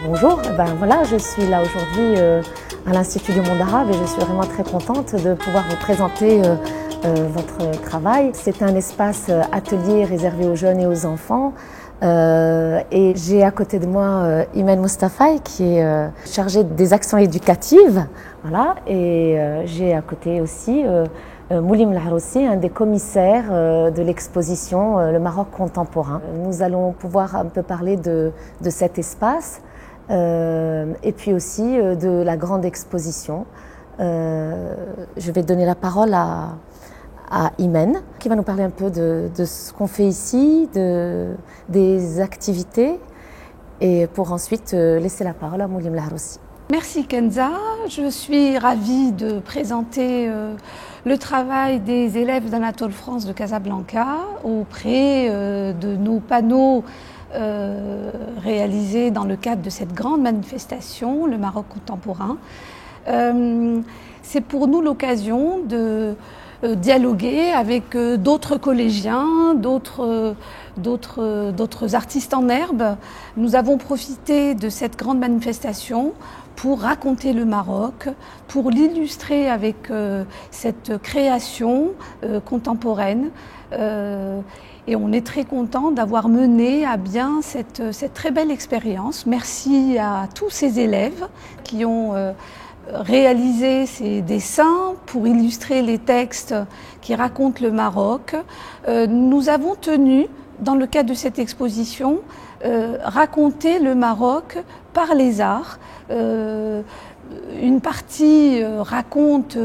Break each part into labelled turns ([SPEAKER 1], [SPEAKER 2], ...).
[SPEAKER 1] Bonjour, voilà, je suis là aujourd'hui à l'Institut du monde arabe et je suis vraiment très contente de pouvoir vous présenter votre travail. C'est un espace atelier réservé aux jeunes et aux enfants. Et j'ai à côté de moi Imen Moustapha qui est chargée des actions éducatives. Voilà, et j'ai à côté aussi Moulim Laroussi, un des commissaires de l'exposition Le Maroc contemporain. Nous allons pouvoir un peu parler de cet espace et puis aussi de la grande exposition. Je vais donner la parole à Imen, qui va nous parler un peu de ce qu'on fait ici, des activités, et pour ensuite laisser la parole à Moulim Laroussi.
[SPEAKER 2] Merci Kenza, je suis ravie de présenter le travail des élèves d'Anatole France de Casablanca auprès de nos panneaux réalisés dans le cadre de cette grande manifestation, le Maroc contemporain. C'est pour nous l'occasion de dialoguer avec d'autres collégiens, d'autres artistes en herbe. Nous avons profité de cette grande manifestation pour raconter le Maroc, pour l'illustrer avec cette création contemporaine. Et on est très content d'avoir mené à bien cette très belle expérience. Merci à tous ces élèves qui ont réalisé ces dessins pour illustrer les textes qui racontent le Maroc. Nous avons tenu, dans le cadre de cette exposition, raconter le Maroc par les arts. Une partie raconte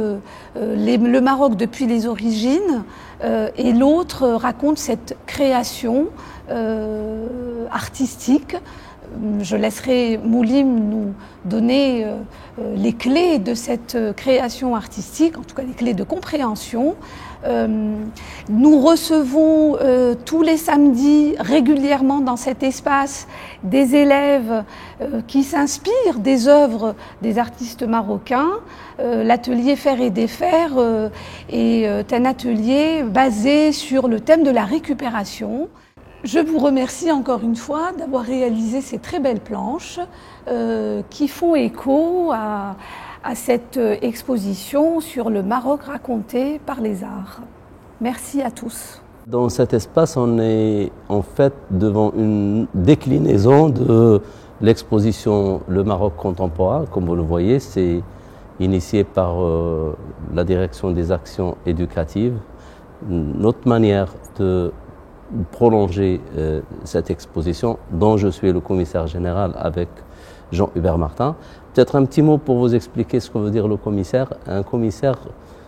[SPEAKER 2] le Maroc depuis les origines et l'autre raconte cette création artistique. Je laisserai Moulim nous donner les clés de cette création artistique, en tout cas les clés de compréhension. Nous recevons tous les samedis régulièrement dans cet espace des élèves qui s'inspirent des œuvres des artistes marocains. L'atelier Faire et défaire est un atelier basé sur le thème de la récupération. Je vous remercie encore une fois d'avoir réalisé ces très belles planches qui font écho à cette exposition sur le Maroc raconté par les arts. Merci à tous.
[SPEAKER 3] Dans cet espace, on est en fait devant une déclinaison de l'exposition Le Maroc contemporain. Comme vous le voyez, c'est initié par la direction des actions éducatives. Notre manière de prolonger cette exposition, dont je suis le commissaire général avec Jean-Hubert Martin. Peut-être un petit mot pour vous expliquer ce que veut dire le commissaire. Un commissaire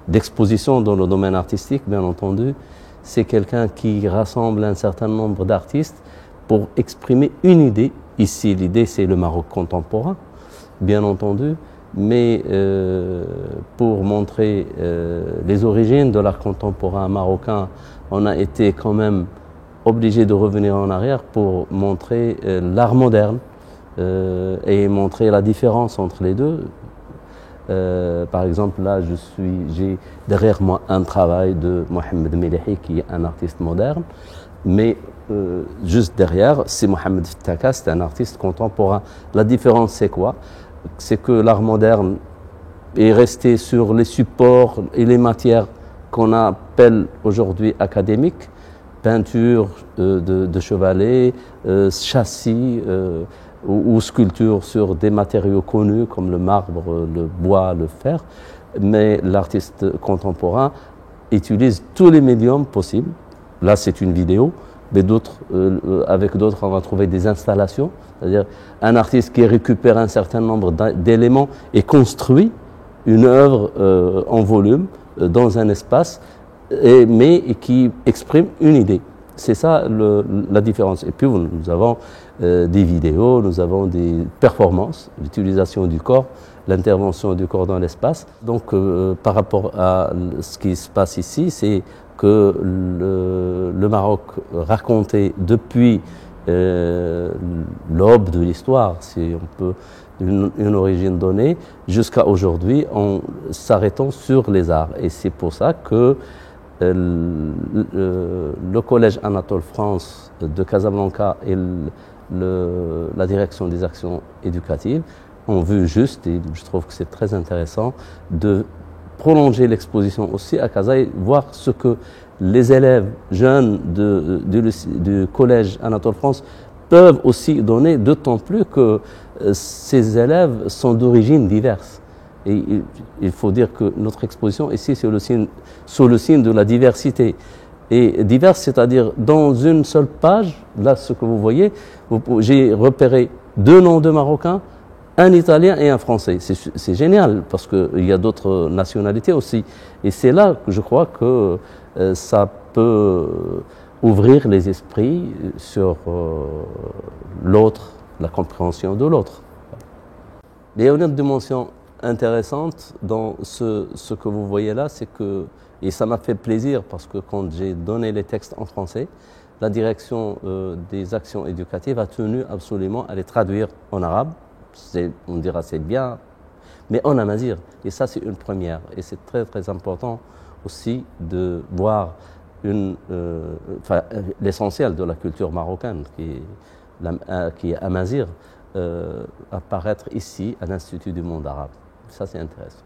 [SPEAKER 3] d'exposition dans le domaine artistique, bien entendu, c'est quelqu'un qui rassemble un certain nombre d'artistes pour exprimer une idée. Ici, l'idée, c'est le Maroc contemporain, bien entendu, mais pour montrer les origines de l'art contemporain marocain, on a été quand même obligé de revenir en arrière pour montrer l'art moderne et montrer la différence entre les deux. Par exemple, là, j'ai derrière moi un travail de Mohamed Melehi, qui est un artiste moderne, mais juste derrière, c'est Mohamed Ftaka, c'est un artiste contemporain. La différence, c'est quoi? C'est que l'art moderne est resté sur les supports et les matières qu'on appelle aujourd'hui académiques, peinture de chevalet, châssis ou sculpture sur des matériaux connus comme le marbre, le bois, le fer. Mais l'artiste contemporain utilise tous les médiums possibles. Là, c'est une vidéo, mais avec d'autres, on va trouver des installations. C'est-à-dire un artiste qui récupère un certain nombre d'éléments et construit une œuvre en volume dans un espace, mais qui exprime une idée. C'est ça la différence. Et puis nous avons des vidéos, nous avons des performances, l'utilisation du corps, l'intervention du corps dans l'espace. Donc par rapport à ce qui se passe ici, c'est que le Maroc raconté depuis l'aube de l'histoire, si on peut une origine donnée, jusqu'à aujourd'hui en s'arrêtant sur les arts. Et c'est pour ça que le Collège Anatole France de Casablanca et la direction des actions éducatives ont vu juste, et je trouve que c'est très intéressant, de prolonger l'exposition aussi à Casa et voir ce que les élèves jeunes du Collège Anatole France peuvent aussi donner, d'autant plus que ces élèves sont d'origines diverses. Et il faut dire que notre exposition ici, c'est sous le signe de la diversité. Et diverse, c'est-à-dire dans une seule page, là ce que vous voyez, j'ai repéré 2 noms de Marocains, un Italien et un Français. C'est génial parce qu'il y a d'autres nationalités aussi. Et c'est là que je crois que ça peut ouvrir les esprits sur l'autre, la compréhension de l'autre. Il y a une autre dimension intéressante dans ce que vous voyez là, c'est que, et ça m'a fait plaisir parce que quand j'ai donné les textes en français, la direction des actions éducatives a tenu absolument à les traduire en arabe. On dira c'est bien, mais en amazigh. Et ça c'est une première. Et c'est très très important aussi de voir l'essentiel de la culture marocaine qui est amazigh apparaître ici à l'Institut du monde arabe. Ça c'est intéressant.